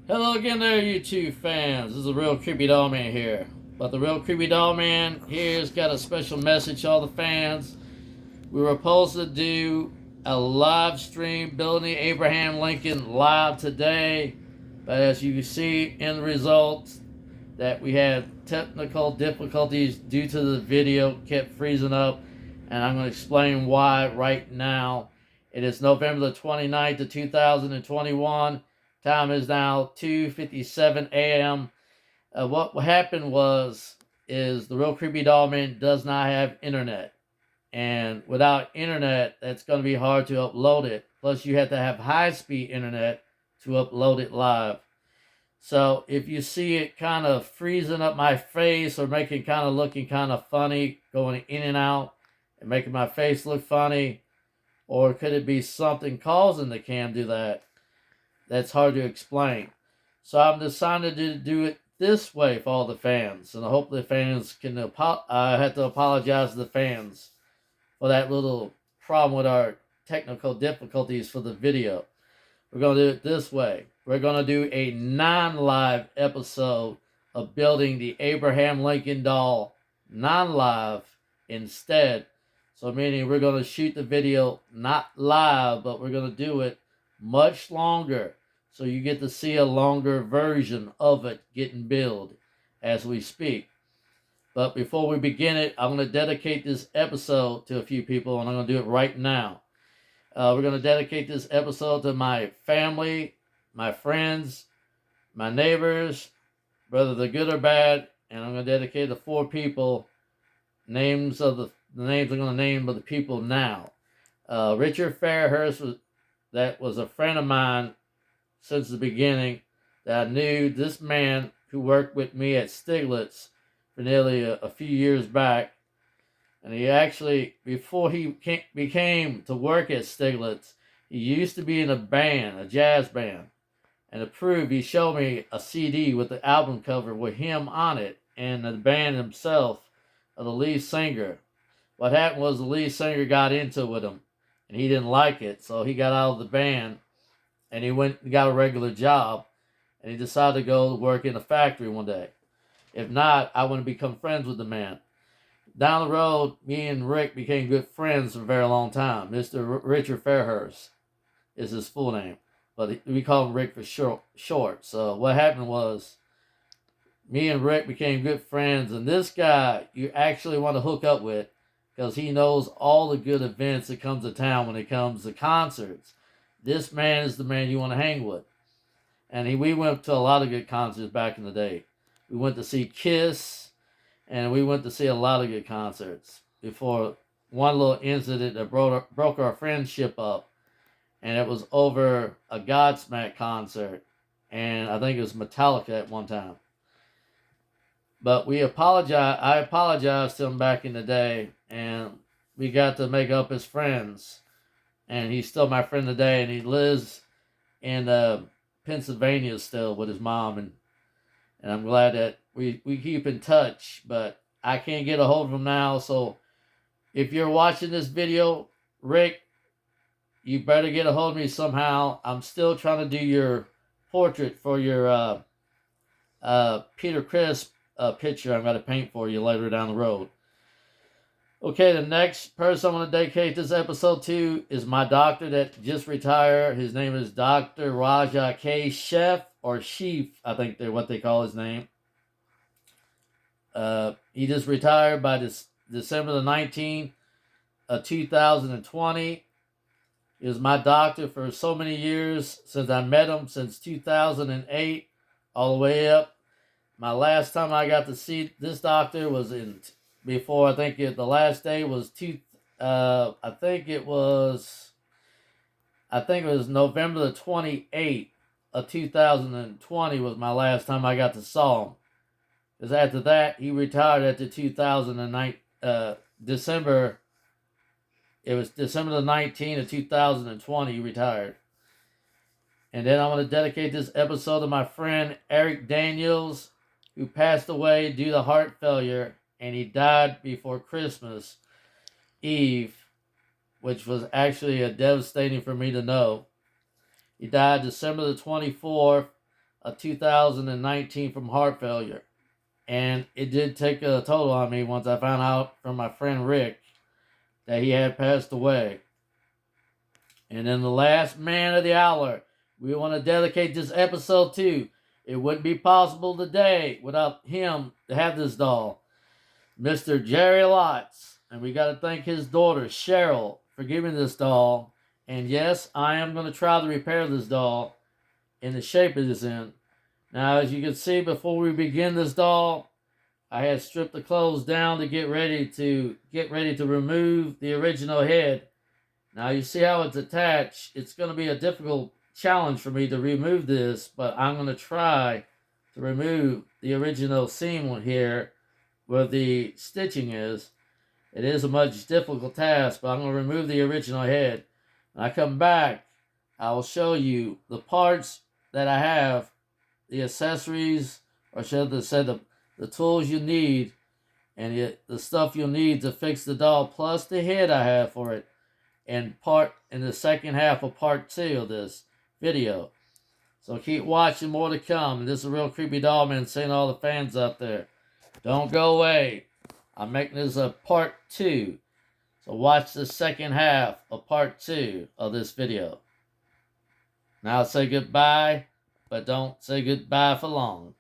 Hello again there, YouTube fans. This is the Real Creepy Doll Man here. But the Real Creepy Doll Man here's got a special message to all the fans. We were supposed to do a live stream building Abraham Lincoln live today. But as you can see in the results, that we had technical difficulties due to the video kept freezing up. And I'm going to explain why right now. It is November the 29th of 2021. Time is now 2:57 a.m. What happened is the Real Creepy Doll Man does not have internet, and without internet, that's going to be hard to upload it. Plus, you have to have high-speed internet to upload it live. So if you see it kind of freezing up my face or looking kind of funny, going in and out, and making my face look funny, or could it be something causing the cam do that? That's hard to explain. So I'm decided to do it this way for all the fans. And I hope the fans can... I have to apologize to the fans for that little problem with our technical difficulties for the video. We're going to do it this way. We're going to do a non-live episode of building the Abraham Lincoln doll non-live instead. So meaning we're going to shoot the video not live, but we're going to do it much longer, so you get to see a longer version of it getting built as we speak. But before we begin it, I'm going to dedicate this episode to a few people, and I'm going to do it right now. We're going to dedicate this episode to my family, my friends, my neighbors, whether they're good or bad, and I'm going to dedicate to 4 people. The names I'm going to name of the people now. Richard Fairhurst was a friend of mine since the beginning, that I knew. This man who worked with me at Stiglitz for nearly a few years back. And he actually, before he became to work at Stiglitz, he used to be in a band, a jazz band. And to prove, he showed me a CD with the album cover with him on it and the band himself, the lead singer. What happened was the lead singer got into it with him, and he didn't like it, so he got out of the band, and he went and got a regular job, and he decided to go work in a factory one day. If not, I wouldn't become friends with the man. Down the road, me and Rick became good friends for a very long time. Mr. Richard Fairhurst is his full name, but we call him Rick for short. So what happened was, me and Rick became good friends, and this guy you actually want to hook up with, because he knows all the good events that comes to town when it comes to concerts. This man is the man you want to hang with. And we went to a lot of good concerts back in the day. We went to see Kiss, and we went to see a lot of good concerts before one little incident that broke our friendship up. And it was over a Godsmack concert. And I think it was Metallica at one time. But I apologized to him back in the day, and we got to make up as friends. And he's still my friend today, and he lives in Pennsylvania still with his mom, and I'm glad that we keep in touch, but I can't get a hold of him now. So if you're watching this video, Rick, you better get a hold of me somehow. I'm still trying to do your portrait for your Peter Crisp picture I'm going to paint for you later down the road. Okay, the next person I'm going to dedicate this episode to is my doctor that just retired. His name is Dr. Raja K. Sheth, or Sheeth, I think they're what they call his name. He just retired by December the 19th of 2020. He was my doctor for so many years, since I met him, since 2008, all the way up. My last time I got to see this doctor was before, I think the last day was I think it was November the 28th of 2020 was my last time I got to saw him. Because after that, he retired at the 2009, December. It was December the 19th of 2020 he retired. And then I'm going to dedicate this episode to my friend Eric Daniels, who passed away due to heart failure, and he died before Christmas Eve, which was actually devastating for me to know. He died December the 24th of 2019 from heart failure. And it did take a toll on me once I found out from my friend Rick that he had passed away. And then the last man of the hour, we want to dedicate this episode to. It wouldn't be possible today without him to have this doll, Mr. Jerry Lotz. And we got to thank his daughter, Sheryl, for giving this doll. And yes, I am going to try to repair this doll in the shape it is in. Now, as you can see, before we begin this doll, I had stripped the clothes down to get ready to remove the original head. Now you see how it's attached. It's going to be a difficult challenge for me to remove this, but I'm going to try to remove the original seam here where the stitching is. It is a much difficult task, but I'm going to remove the original head. When I come back, I will show you the parts that I have, the accessories, or should I say the tools you need, and the stuff you'll need to fix the doll, plus the head I have for it, and in the second half of part 2 of this video. So keep watching, more to come. And this is a real creepy doll man saying to all the fans out there, don't go away. I'm making this a part 2. So watch the second half of part 2 of this video. Now say goodbye, but don't say goodbye for long.